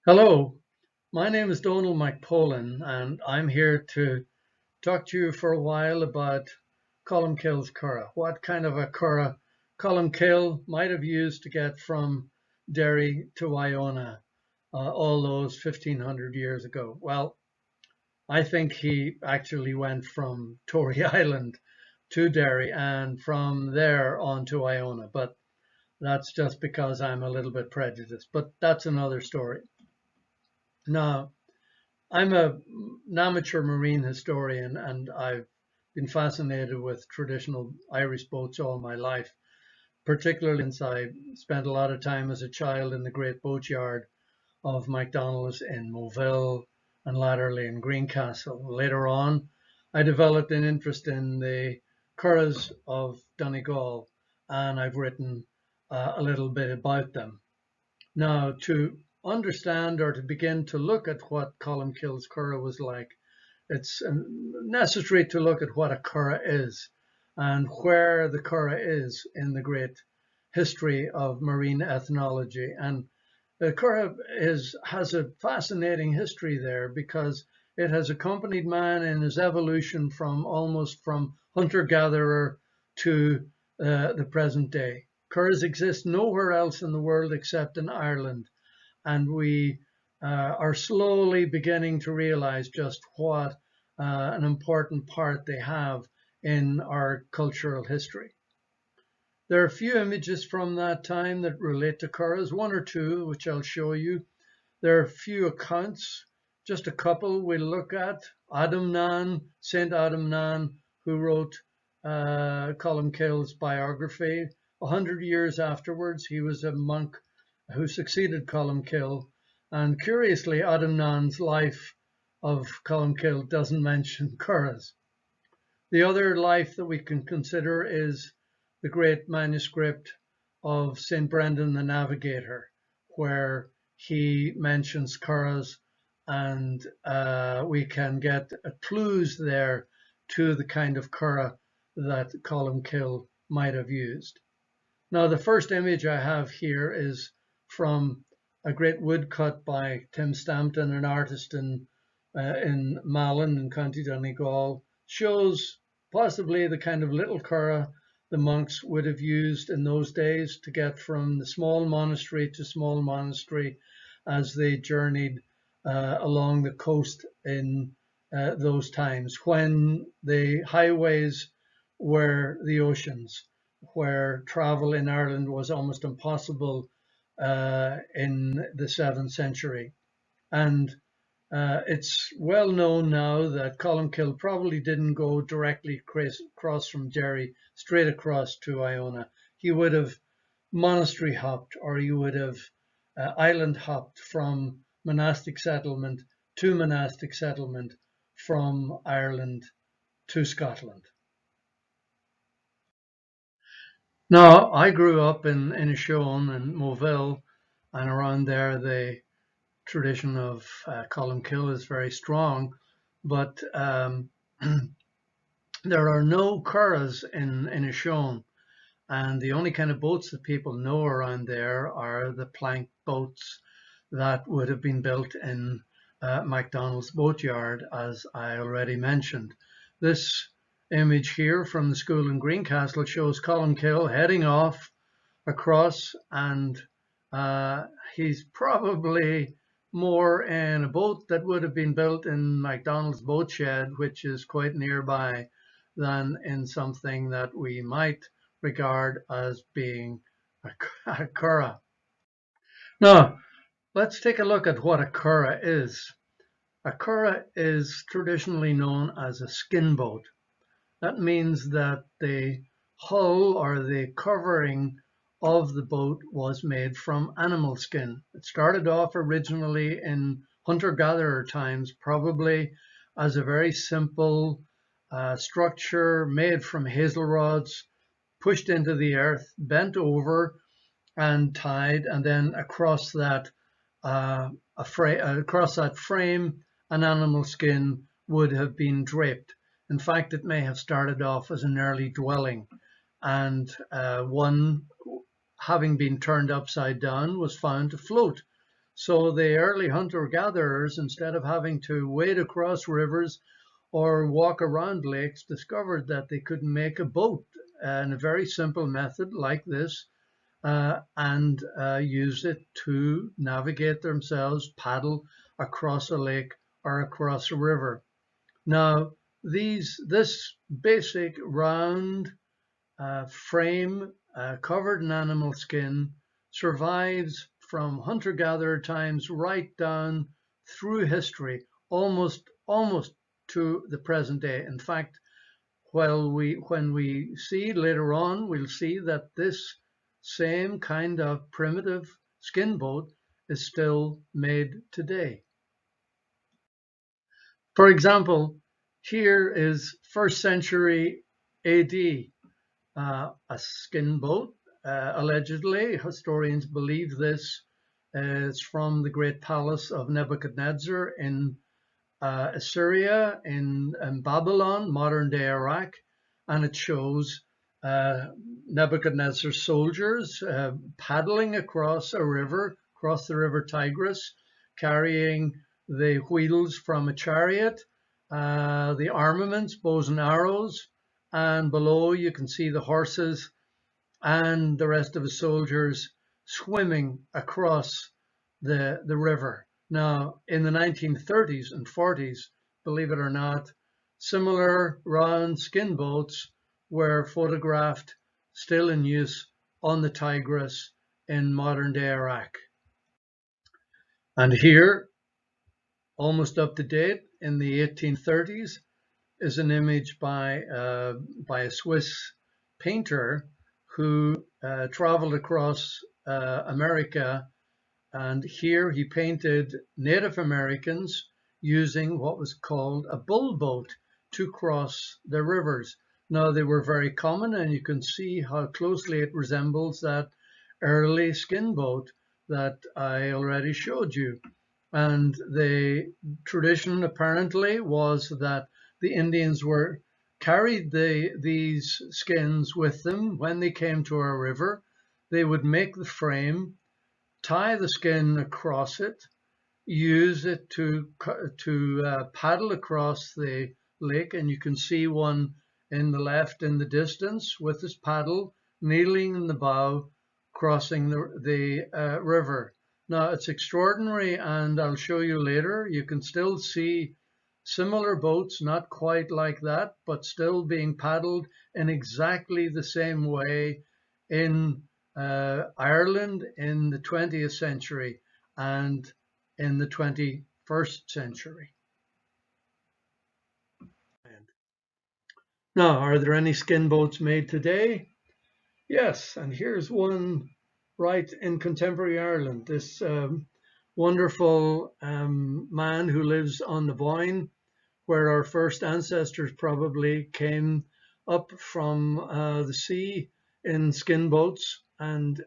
Hello, my name is Donal Mac Polin, and I'm here to talk to you for a while about Colmcille's Curragh. What kind of a Curragh Colmcille might have used to get from Derry to Iona all those 1500 years ago. Well, I think he actually went from Tory Island to Derry and from there on to Iona, but that's just because I'm a little bit prejudiced, but that's another story. Now, an amateur marine historian, and I've been fascinated with traditional Irish boats all my life, particularly since I spent a lot of time as a child in the great boatyard of MacDonald's in Moville and latterly in Greencastle. Later on, I developed an interest in the curraghs of Donegal, and I've written a little bit about them. Now, to understand or to begin to look at what Colmcille's Curragh was like, it's necessary to look at what a Curragh is and where the Curragh is in the great history of marine ethnology. And the Curragh has a fascinating history there because it has accompanied man in his evolution from almost from hunter-gatherer to the present day. Curraghs exist nowhere else in the world except in Ireland, and we are slowly beginning to realize just what an important part they have in our cultural history. There are a few images from that time that relate to Curraghs, one or two, which I'll show you. There are a few accounts, just a couple we'll look at. Saint Adamnan, who wrote Colmcille's biography. 100 years afterwards, he was a monk who succeeded Colmcille. And curiously, Adamnan's life of Colmcille doesn't mention Curraghs. The other life that we can consider is the great manuscript of St. Brendan the Navigator, where he mentions Curraghs, and we can get clues there to the kind of Curragh that Colmcille might have used. Now, the first image I have here is from a great woodcut by Tim Stampton, an artist in Malin in County Donegal, shows possibly the kind of little Curragh the monks would have used in those days to get from the small monastery to small monastery as they journeyed along the coast in those times when the highways were the oceans, where travel in Ireland was almost impossible in the 7th century. And it's well known now that Colmcille probably didn't go directly across from Derry straight across to Iona. He would have monastery hopped, or he would have island hopped from monastic settlement to monastic settlement from Ireland to Scotland. Now, I grew up in Inishowen and Moville, and around there the tradition of Colmcille is very strong, but there are no curraghs in Inishowen, and the only kind of boats that people know around there are the plank boats that would have been built in MacDonald's boatyard, as I already mentioned. This image here from the school in Greencastle shows Colmcille heading off across, and he's probably more in a boat that would have been built in MacDonald's boat shed, which is quite nearby, than in something that we might regard as being a curragh. Now, let's take a look at what a curragh is. A curragh is traditionally known as a skin boat. That means that the hull or the covering of the boat was made from animal skin. It started off originally in hunter-gatherer times, probably as a very simple structure made from hazel rods, pushed into the earth, bent over and tied, and then across that frame, an animal skin would have been draped. In fact, it may have started off as an early dwelling, and one, having been turned upside down, was found to float. So the early hunter-gatherers, instead of having to wade across rivers or walk around lakes, discovered that they could make a boat in a very simple method like this, and use it to navigate themselves, paddle across a lake or across a river. Now, this basic round frame covered in animal skin survives from hunter-gatherer times right down through history, almost to the present day. In fact, when we see later on, we'll see that this same kind of primitive skin boat is still made today. For example, here is 1st century AD, a skin boat. Allegedly, historians believe this is from the great palace of Nebuchadnezzar in Assyria, in Babylon, modern day Iraq, and it shows Nebuchadnezzar's soldiers paddling across a river, across the river Tigris, carrying the wheels from a chariot, the armaments, bows and arrows, and below you can see the horses and the rest of the soldiers swimming across the river. Now, in the 1930s and 40s, believe it or not, similar round skin boats were photographed, still in use on the Tigris in modern day Iraq. And here, almost up to date, in the 1830s, is an image by a Swiss painter who traveled across America, and here he painted Native Americans using what was called a bull boat to cross the rivers. Now, they were very common, and you can see how closely it resembles that early skin boat that I already showed you. And the tradition apparently was that the Indians carried these skins with them when they came to a river. They would make the frame, tie the skin across it, use it to paddle across the lake, and you can see one in the left in the distance with his paddle, kneeling in the bow, crossing the river. Now, it's extraordinary, and I'll show you later. You can still see similar boats, not quite like that, but still being paddled in exactly the same way in Ireland in the 20th century and in the 21st century. Now, are there any skin boats made today? Yes, and here's one right in contemporary Ireland. This wonderful man who lives on the Boyne, where our first ancestors probably came up from the sea in skin boats, and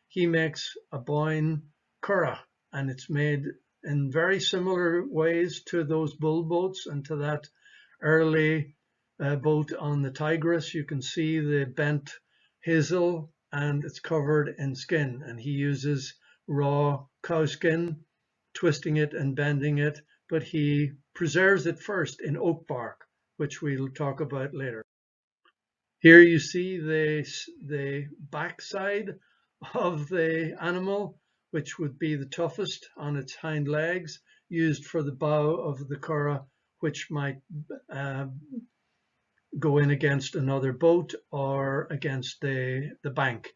he makes a Boyne Currach, and it's made in very similar ways to those bull boats and to that early boat on the Tigris. You can see the bent hazel, and it's covered in skin, and he uses raw cow skin, twisting it and bending it, but he preserves it first in oak bark, which we'll talk about later. Here you see the backside of the animal, which would be the toughest on its hind legs, used for the bow of the curragh, which might go in against another boat or against the bank.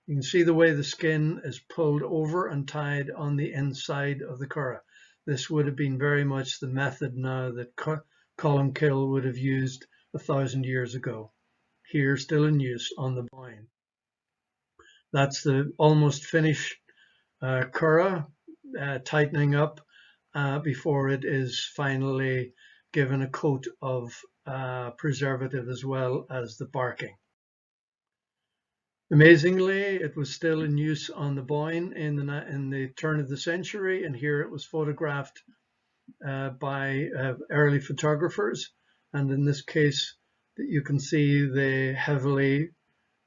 You can see the way the skin is pulled over and tied on the inside of the curragh. This would have been very much the method now that Colmcille would have used 1,000 years ago. Here, still in use on the Boyne. That's the almost finished curragh, tightening up before it is finally given a coat of preservative as well as the barking. Amazingly, it was still in use on the Boyne in the turn of the century, and here it was photographed by early photographers, and in this case you can see the heavily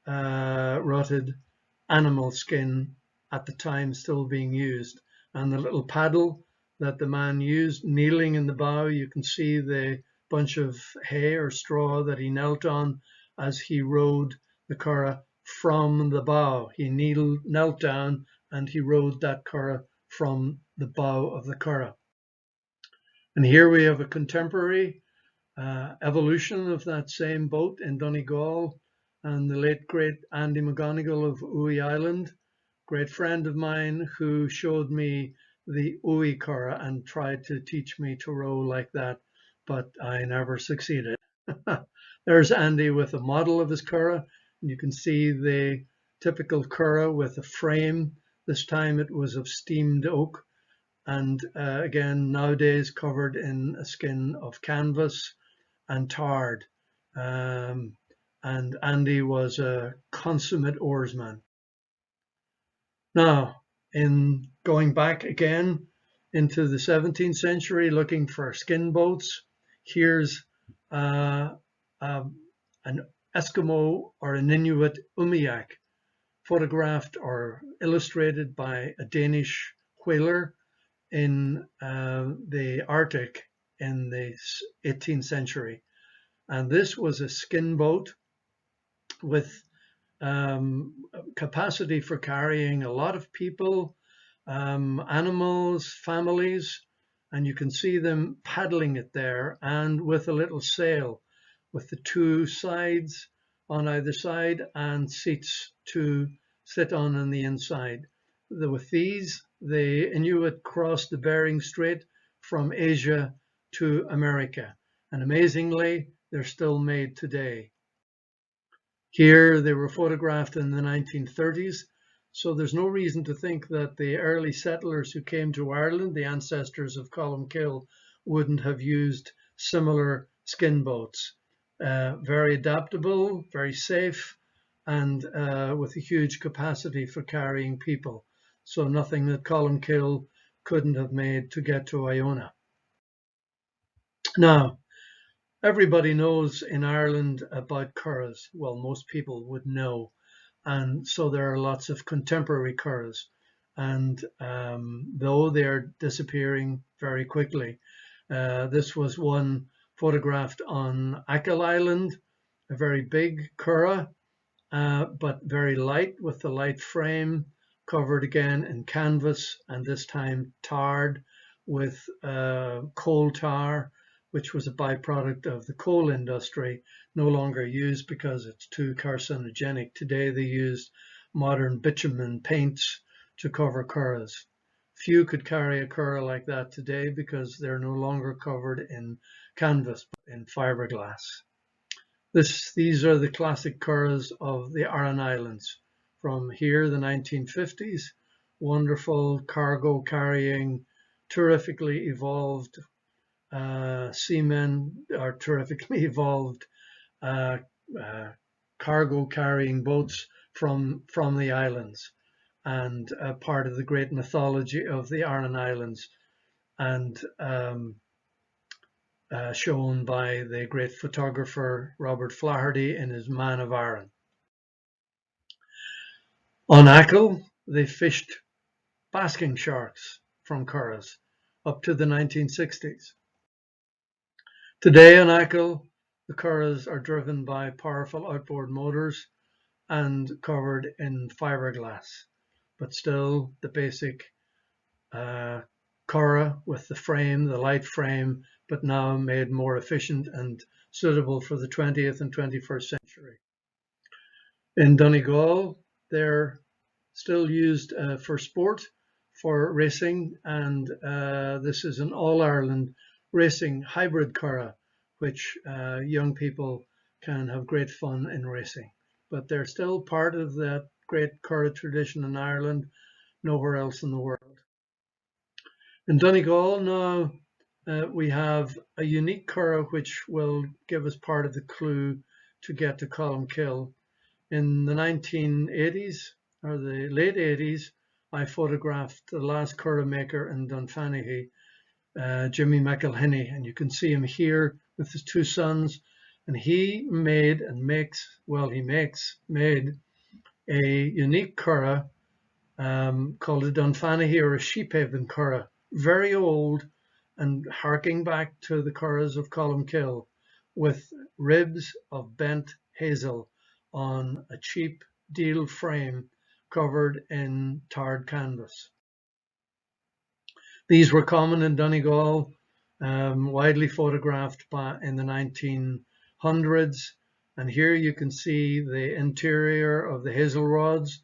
rotted animal skin at the time still being used, and the little paddle that the man used, kneeling in the bow. You can see the bunch of hay or straw that he knelt on as he rowed the curragh from the bow. He knelt down and he rowed that curragh from the bow of the curragh. And here we have a contemporary evolution of that same boat in Donegal, and the late great Andy McGonigal of Uí Island, great friend of mine, who showed me the Uí curragh and tried to teach me to row like that, but I never succeeded. There's Andy with a model of his curragh. You can see the typical curragh with a frame. This time it was of steamed oak, and again, nowadays covered in a skin of canvas and tarred. And Andy was a consummate oarsman. Now, in going back again into the 17th century, looking for skin boats, here's an Eskimo or an Inuit umiak, photographed or illustrated by a Danish whaler in the Arctic in the 18th century. And this was a skin boat with capacity for carrying a lot of people, animals, families, and you can see them paddling it there, and with a little sail with the two sides on either side and seats to sit on the inside. With these, the Inuit crossed the Bering Strait from Asia to America, and amazingly, they're still made today. Here they were photographed in the 1930s, so there's no reason to think that the early settlers who came to Ireland, the ancestors of Colmcille, wouldn't have used similar skin boats. Very adaptable, very safe, and with a huge capacity for carrying people. So nothing that Colmcille couldn't have made to get to Iona. Now, everybody knows in Ireland about curraghs. Well, most people would know. And so there are lots of contemporary curraghs. And though they're disappearing very quickly, this was one photographed on Achill Island, a very big curragh, but very light, with the light frame, covered again in canvas, and this time tarred with coal tar, which was a byproduct of the coal industry, no longer used because it's too carcinogenic. Today they used modern bitumen paints to cover curraghs. Few could carry a curragh like that today because they're no longer covered in canvas, but in fiberglass. These are the classic curraghs of the Aran Islands. From here, the 1950s, wonderful cargo carrying, terrifically evolved seamen, are terrifically evolved cargo carrying boats from the islands, and part of the great mythology of the Aran Islands, and shown by the great photographer Robert Flaherty in his Man of Aran. On Achill, they fished basking sharks from curraghs up to the 1960s. Today on Achill, the curraghs are driven by powerful outboard motors and covered in fiberglass, but still the basic curragh with the frame, the light frame, but now made more efficient and suitable for the 20th and 21st century. In Donegal, they're still used for sport, for racing, and this is an All-Ireland racing hybrid curragh, which young people can have great fun in racing. But they're still part of that great curragh tradition in Ireland, nowhere else in the world. In Donegal now, we have a unique curragh which will give us part of the clue to get to Colmcille. In the 1980s, or the late 80s, I photographed the last curragh maker in Dunfanaghy, Jimmy McElhinney, and you can see him here with his two sons, and he made a unique curragh called a Dunfanaghy or a Sheephaven Curragh, very old and harking back to the Curraghs of Colmcille, with ribs of bent hazel on a cheap deal frame covered in tarred canvas. These were common in Donegal, widely photographed in the 1900s. And here you can see the interior of the hazel rods,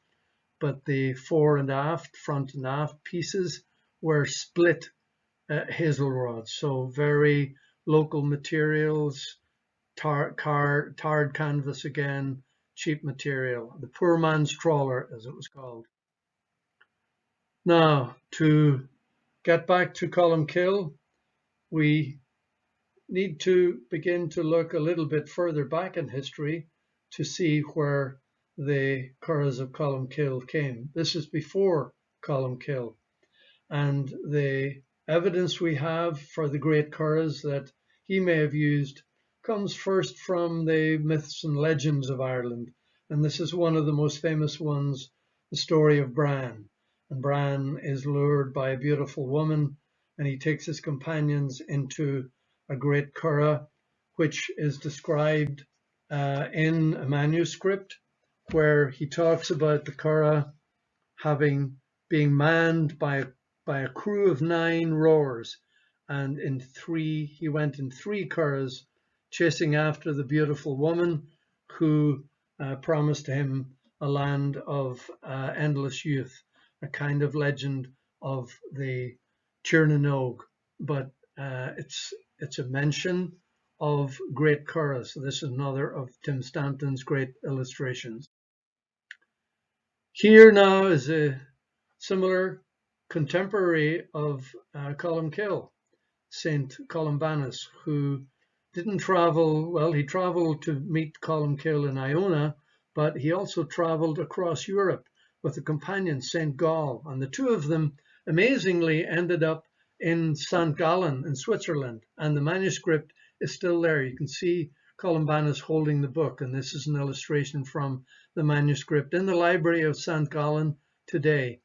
but the fore and aft, front and aft pieces were split hazel rods. So very local materials, tarred canvas again, cheap material. The poor man's trawler, as it was called. Now, to get back to Colmcille, we need to begin to look a little bit further back in history to see where the Curraghs of Colmcille came. This is before Colmcille, and the evidence we have for the great Curraghs that he may have used comes first from the myths and legends of Ireland, and this is one of the most famous ones, the story of Bran. And Bran is lured by a beautiful woman, and he takes his companions into a great curragh, which is described in a manuscript where he talks about the curragh being manned by a crew of 9 rowers, and he went in 3 curraghs chasing after the beautiful woman who promised him a land of endless youth, a kind of legend of the Tirnanog, but it's a mention of great curraghs. So this is another of Tim Stanton's great illustrations. Here now is a similar contemporary of Colmcille, Saint Columbanus, who didn't travel, well, he traveled to meet Colmcille in Iona, but he also traveled across Europe with a companion, Saint Gall, and the two of them amazingly ended up in St. Gallen in Switzerland, and the manuscript is still there. You can see Columbanus holding the book, and this is an illustration from the manuscript in the library of St. Gallen today.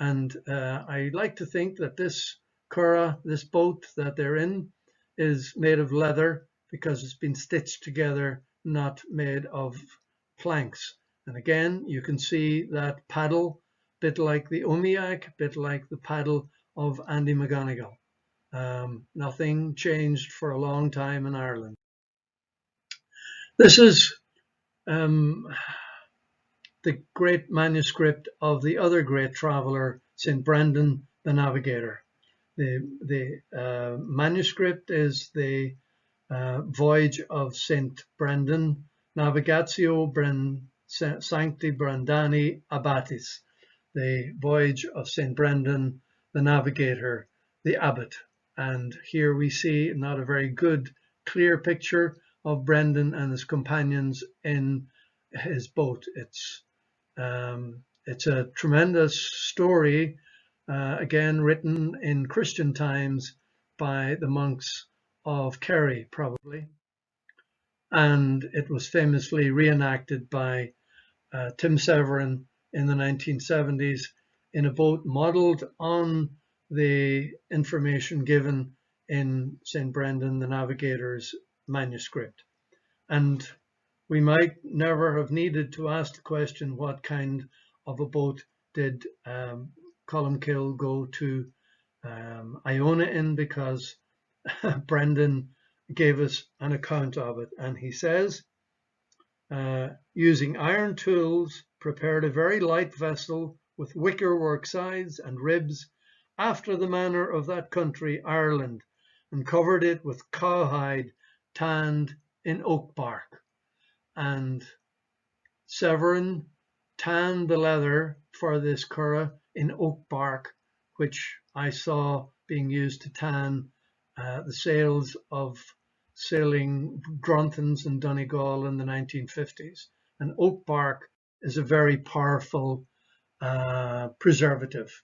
And I like to think that this curragh, this boat that they're in, is made of leather because it's been stitched together, not made of planks. And again, you can see that paddle, bit like the Umiak, bit like the paddle of Andy McGonigal. Nothing changed for a long time in Ireland. This is the great manuscript of the other great traveller, St. Brendan the Navigator. The manuscript is the Voyage of St. Brendan, Navigatio Sancti Brendani Abbatis, the Voyage of St. Brendan the Navigator, the Abbot. And here we see not a very good, clear picture of Brendan and his companions in his boat. It's a tremendous story, again written in Christian times by the monks of Kerry, probably, and it was famously reenacted by Tim Severin in the 1970s in a boat modelled on the information given in St. Brendan the Navigator's manuscript. And we might never have needed to ask the question, what kind of a boat did Colmcille go to Iona in, because Brendan gave us an account of it. And he says, using iron tools, prepared a very light vessel with wickerwork sides and ribs, after the manner of that country, Ireland, and covered it with cowhide tanned in oak bark. And Severin tanned the leather for this curragh in oak bark, which I saw being used to tan the sails of sailing Drontons in Donegal in the 1950s. And oak bark is a very powerful preservative.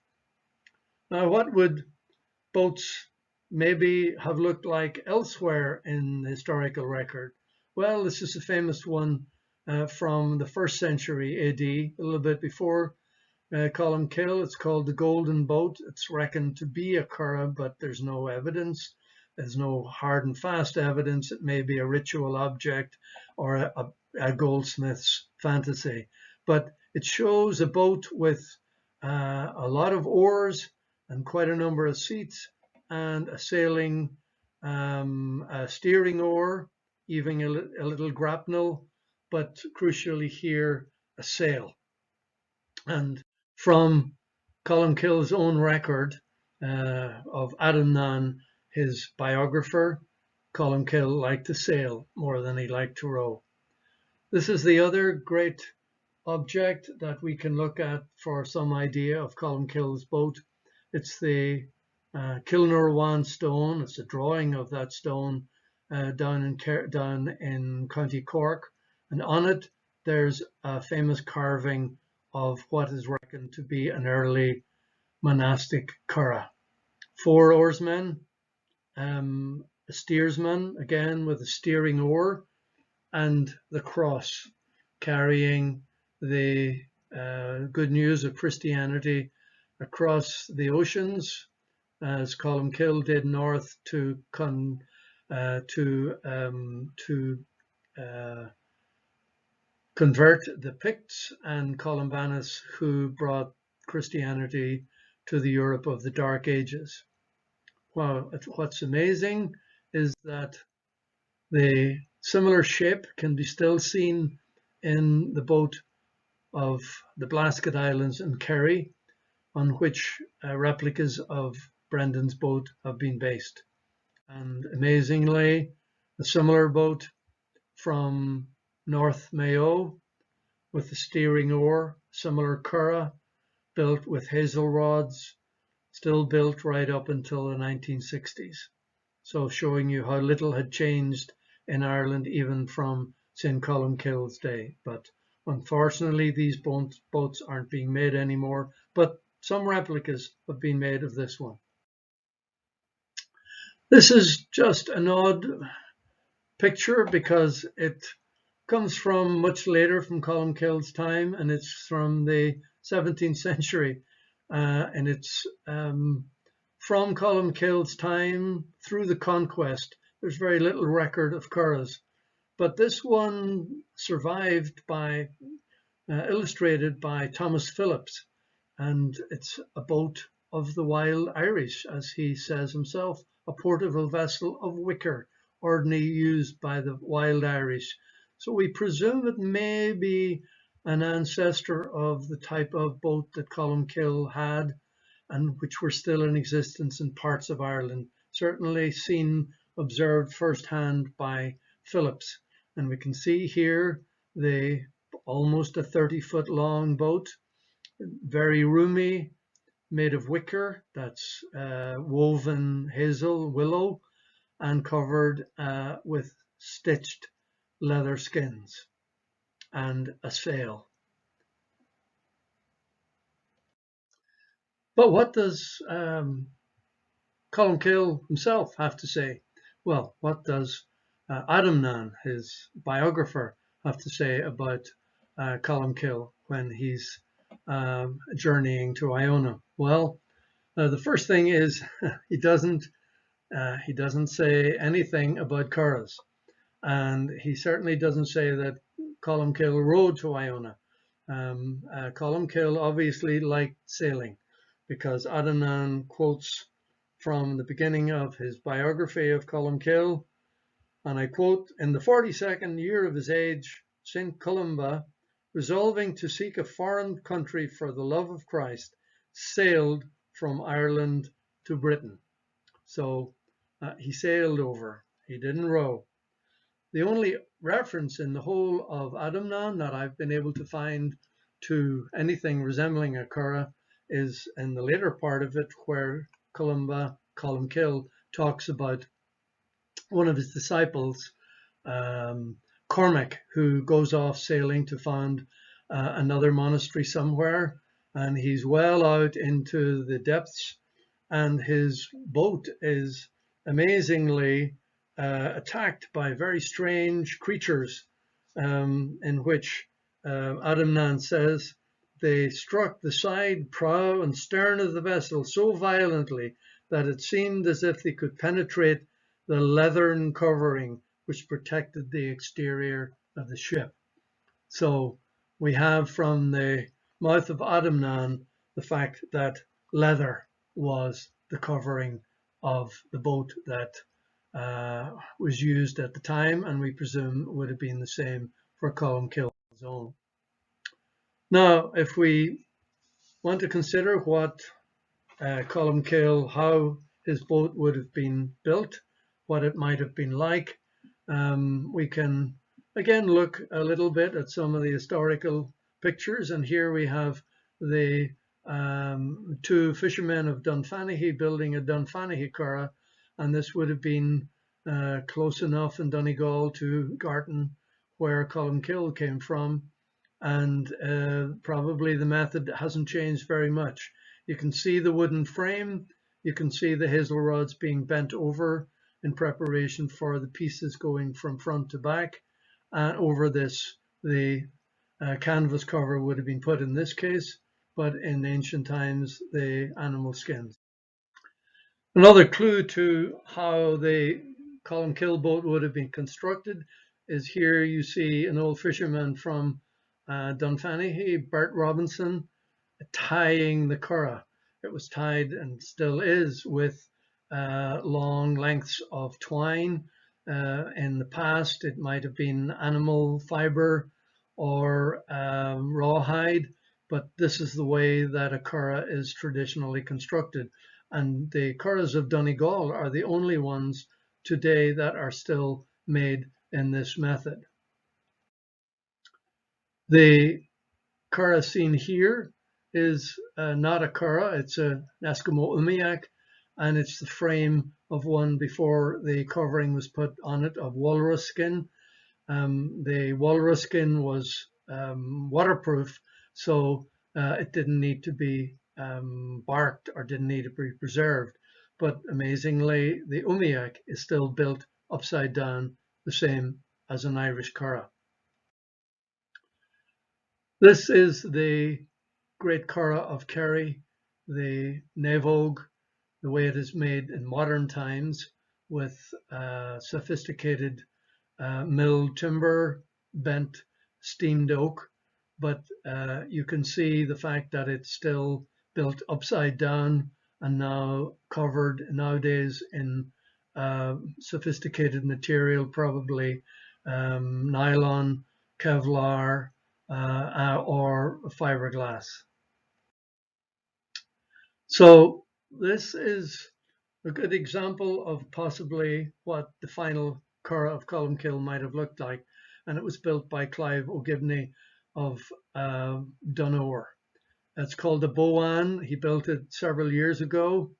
Now, what would boats maybe have looked like elsewhere in the historical record? Well, this is a famous one from the 1st century AD, a little bit before Colmcille. It's called the Golden Boat. It's reckoned to be a curragh, but there's no evidence. There's no hard and fast evidence. It may be a ritual object or a goldsmith's fantasy. But it shows a boat with a lot of oars and quite a number of seats and a sailing, a steering oar, even a little grapnel, but crucially here, a sail. And from Colmcille's own record of Adamnan, his biographer, Colmcille liked to sail more than he liked to row. This is the other great object that we can look at for some idea of Colmcille's boat. It's the Kilnurwan stone. It's a drawing of that stone down in County Cork, and on it there's a famous carving of what is reckoned to be an early monastic curragh. 4 oarsmen, a steersman, again with a steering oar, and the cross carrying the good news of Christianity across the oceans, as Colmcille did north to convert the Picts, and Columbanus, who brought Christianity to the Europe of the Dark Ages. Well, what's amazing is that the similar shape can be still seen in the boat of the Blasket Islands in Kerry, on which replicas of Brendan's boat have been based. And amazingly, a similar boat from North Mayo with the steering oar, similar curragh, built with hazel rods, still built right up until the 1960s. So showing you how little had changed in Ireland even from St. Colmcille's day. But unfortunately, these boats aren't being made anymore, but some replicas have been made of this one. This is just an odd picture because it comes from much later, from Colmcille's time, and it's from the 17th century. And it's from Colmcille's time through the conquest. There's very little record of curraghs, but this one survived by, illustrated by Thomas Phillips, and it's a boat of the wild Irish, as he says himself, a portable vessel of wicker, ordinarily used by the wild Irish. So we presume it may be an ancestor of the type of boat that Colmcille had, and which were still in existence in parts of Ireland, certainly seen, observed firsthand by Phillips. And we can see here the almost a 30-foot long boat, very roomy, made of wicker, that's woven hazel willow, and covered with stitched leather skins, and a sail. But what does Colmcille himself have to say? Well, what does Adamnan, his biographer, have to say about Colmcille when he's journeying to Iona? Well, the first thing is he doesn't say anything about curraghs, and he certainly doesn't say that Colmcille rode to Iona. Colmcille obviously liked sailing, because Adamnan quotes from the beginning of his biography of Colmcille, and I quote, "In the 42nd year of his age, St. Columba, resolving to seek a foreign country for the love of Christ, sailed from Ireland to Britain." So he sailed over, he didn't row. The only reference in the whole of Adamnan that I've been able to find to anything resembling a curragh is in the later part of it, where Colmcille talks about one of his disciples, Cormac, who goes off sailing to found another monastery somewhere, and he's well out into the depths, and his boat is amazingly attacked by very strange creatures, in which Adamnan says they struck the side, prow, and stern of the vessel so violently that it seemed as if they could penetrate the leathern covering which protected the exterior of the ship. So we have from the mouth of Adamnan the fact that leather was the covering of the boat that was used at the time, and we presume would have been the same for Colmcille's own. Now, if we want to consider what Colmcille, how his boat would have been built, what it might have been like, we can again look a little bit at some of the historical pictures. And here we have the two fishermen of Dunfanaghy building a Dunfanaghy curragh, and this would have been close enough in Donegal to Gartan, where Colmcille came from, and probably the method hasn't changed very much. You can see the wooden frame, you can see the hazel rods being bent over in preparation for the pieces going from front to back. Over this, the canvas cover would have been put in this case, but in ancient times, the animal skins. Another clue to how the Colmcille boat would have been constructed is here you see an old fisherman from Dunfanaghy, Bert Robinson, tying the curragh. It was tied and still is with long lengths of twine. In the past, it might have been animal fiber or rawhide, but this is the way that a curragh is traditionally constructed. And the curraghs of Donegal are the only ones today that are still made in this method. The curragh seen here is not a curragh, it's an Eskimo umiak, and it's the frame of one before the covering was put on it of walrus skin. The walrus skin was waterproof, so it didn't need to be barked or didn't need to be preserved. But amazingly, the umiak is still built upside down, the same as an Irish curragh. This is the great curragh of Kerry, the Nevogue, the way it is made in modern times with sophisticated milled timber, bent steamed oak, but you can see the fact that it's still built upside down and now covered nowadays in sophisticated material, probably nylon, Kevlar, or fiberglass. So this is a good example of possibly what the final curragh of Colmcille might have looked like, and it was built by Clive O'Gibney of Dunor. It's called the Bowan. He built it several years ago,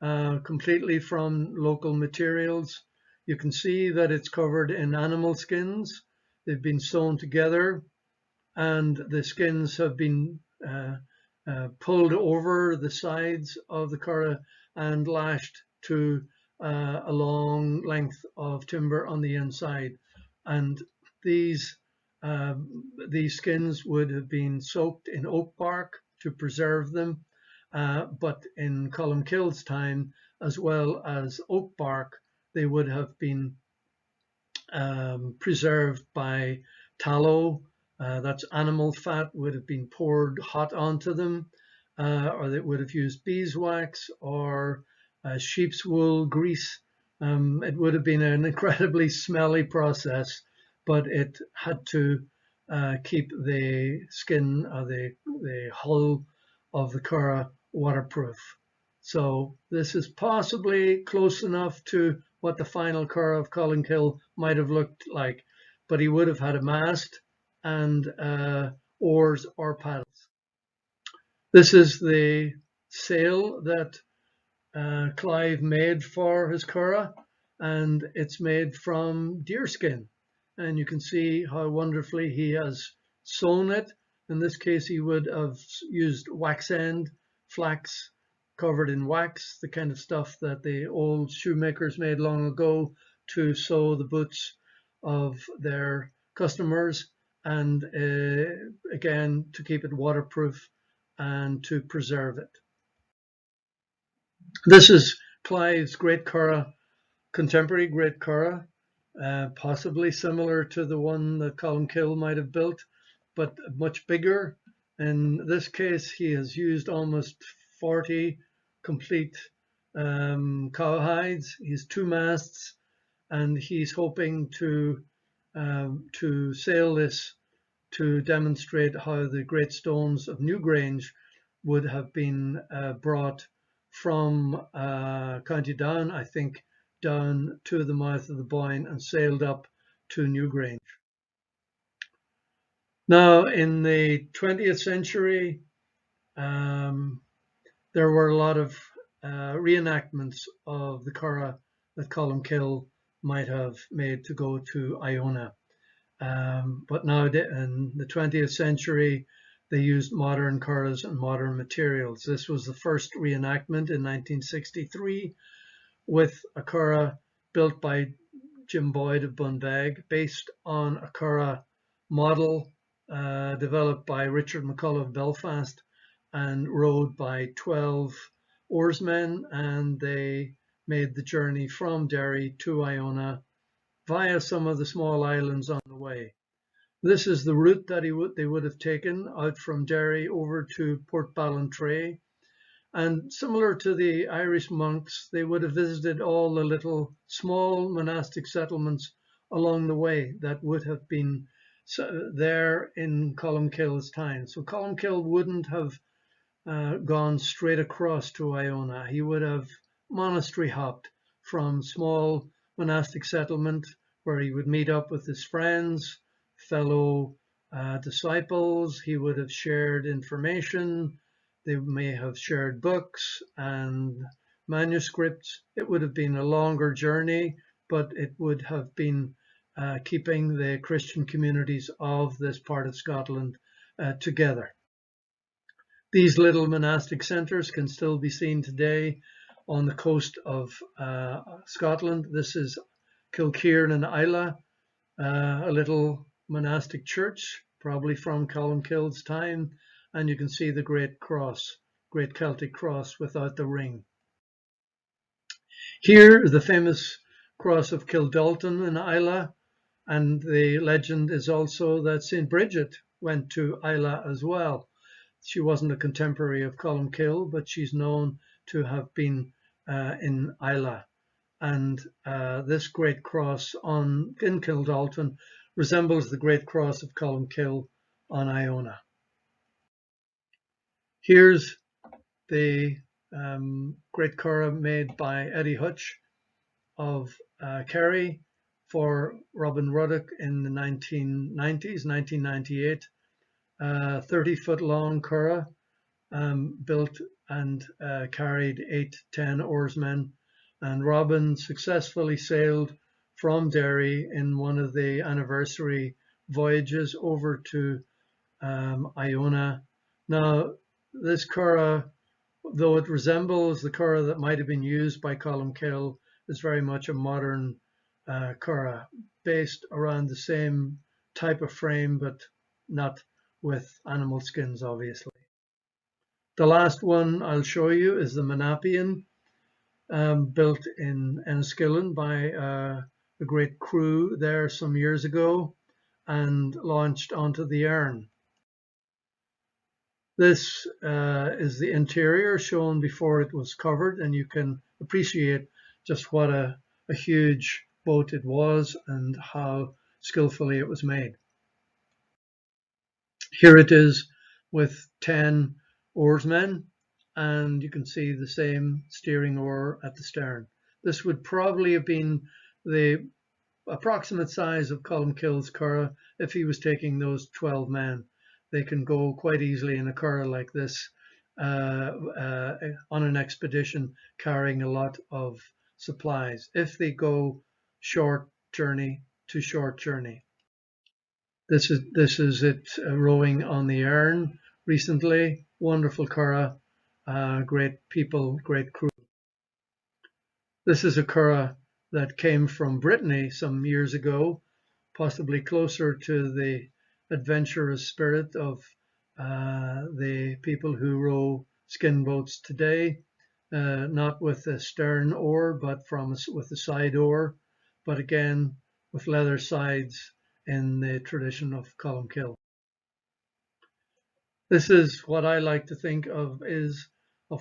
completely from local materials. You can see that it's covered in animal skins. They've been sewn together, and the skins have been pulled over the sides of the curragh and lashed to a long length of timber on the inside. And these skins would have been soaked in oak bark to preserve them, but in Colmcille's time, as well as oak bark, they would have been preserved by tallow. That's animal fat would have been poured hot onto them, or they would have used beeswax or sheep's wool grease. It would have been an incredibly smelly process, but it had to keep the skin or the hull of the curragh waterproof. So this is possibly close enough to what the final curragh of Colmcille might have looked like, but he would have had a mast and oars or paddles. This is the sail that Clive made for his curragh, and it's made from deerskin. And you can see how wonderfully he has sewn it. In this case, he would have used wax end, flax covered in wax, the kind of stuff that the old shoemakers made long ago to sew the boots of their customers. and again, to keep it waterproof and to preserve it. This is Clyde's Great Curragh, contemporary Great Curragh, possibly similar to the one that Colmcille might have built, but much bigger. In this case, he has used almost 40 complete cowhides. He's 2 masts, and he's hoping to sail this to demonstrate how the great stones of Newgrange would have been brought from County Down, I think, down to the mouth of the Boyne and sailed up to Newgrange. Now, in the 20th century, there were a lot of reenactments of the curragh that Colmcille might have made to go to Iona. But now in the 20th century, they used modern curraghs and modern materials. This was the first reenactment in 1963 with a curragh built by Jim Boyd of Bunbeg, based on a curragh model developed by Richard McCullough of Belfast and rowed by 12 oarsmen, and they made the journey from Derry to Iona via some of the small islands on the way. This is the route that they would have taken out from Derry over to Port Ballantrae. And similar to the Irish monks, they would have visited all the little small monastic settlements along the way that would have been there in Colmcille's time. So Colmcille wouldn't have gone straight across to Iona. He would have monastery hopped from small monastic settlement where he would meet up with his friends, fellow disciples. He would have shared information. They may have shared books and manuscripts. It would have been a longer journey, but it would have been keeping the Christian communities of this part of Scotland together. These little monastic centres can still be seen today on the coast of Scotland. This is Kilkieran and Islay, a little monastic church, probably from Colmcille's time, and you can see the great cross, great Celtic cross without the ring. Here is the famous cross of Kildalton in Islay, and the legend is also that St. Bridget went to Islay as well. She wasn't a contemporary of Colmcille, but she's known to have been in Islay. And this great cross in Kildalton resembles the great cross of Colmcille on Iona. Here's the great curragh made by Eddie Hutch of Kerry for Robin Ruddock in the 1990s, 1998. 30-foot long curragh built and carried 8-10 oarsmen, and Robin successfully sailed from Derry in one of the anniversary voyages over to Iona. Now, this curragh, though it resembles the curragh that might have been used by Colmcille, is very much a modern curragh, based around the same type of frame, but not with animal skins, obviously. The last one I'll show you is the Menapian, built in Enniskillen by a great crew there some years ago and launched onto the Erne. This is the interior shown before it was covered, and you can appreciate just what a huge boat it was and how skillfully it was made. Here it is with 10 oarsmen, and you can see the same steering oar at the stern. This would probably have been the approximate size of Colmcille's curragh if he was taking those 12 men. They can go quite easily in a curragh like this on an expedition carrying a lot of supplies if they go short journey to short journey. This is it rowing on the Erne recently. Wonderful curragh, great people, great crew. This is a curragh that came from Brittany some years ago, possibly closer to the adventurous spirit of the people who row skin boats today, not with a stern oar, but with a side oar, but again with leather sides in the tradition of Colmcille. This is what I like to think of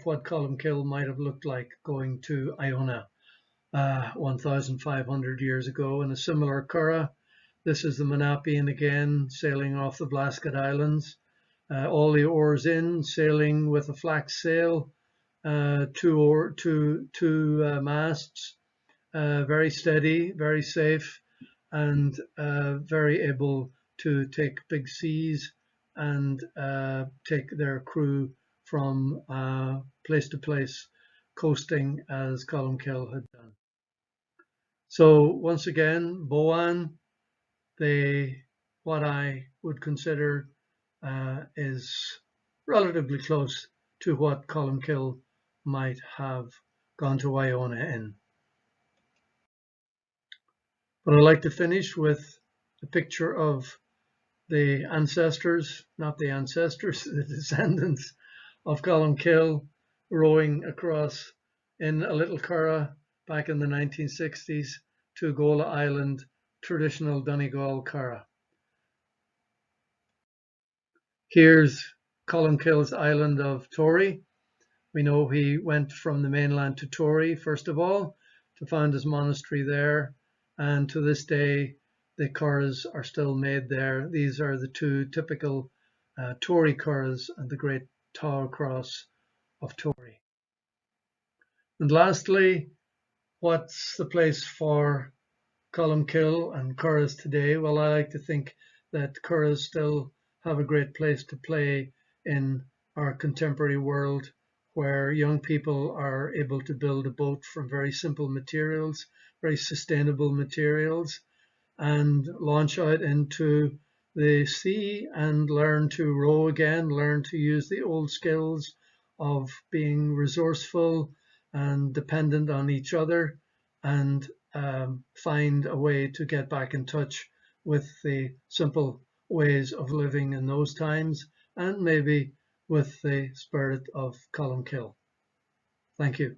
what Colmcille might have looked like going to Iona 1,500 years ago in a similar curragh. This is the Menappian again, sailing off the Blasket Islands. All the oars in, sailing with a flax sail, two masts, very steady, very safe, and very able to take big seas and take their crew from place to place, coasting as Colmcille had done. So once again, Boan, what I would consider is relatively close to what Colmcille might have gone to Iona in. But I'd like to finish with a picture of the ancestors, not the ancestors, the descendants of Colmcille rowing across in a little curragh back in the 1960s to Gola Island, traditional Donegal curragh. Here's Colmcille's island of Tory. We know he went from the mainland to Tory, first of all, to found his monastery there. And to this day, the curraghs are still made there. These are the two typical Tory curraghs and the great Tower Cross of Tory. And lastly, what's the place for Colmcille and curraghs today? Well, I like to think that curraghs still have a great place to play in our contemporary world, where young people are able to build a boat from very simple materials, very sustainable materials, and launch out into the sea and learn to row again, learn to use the old skills of being resourceful and dependent on each other, and find a way to get back in touch with the simple ways of living in those times, and maybe with the spirit of Colmcille. Thank you.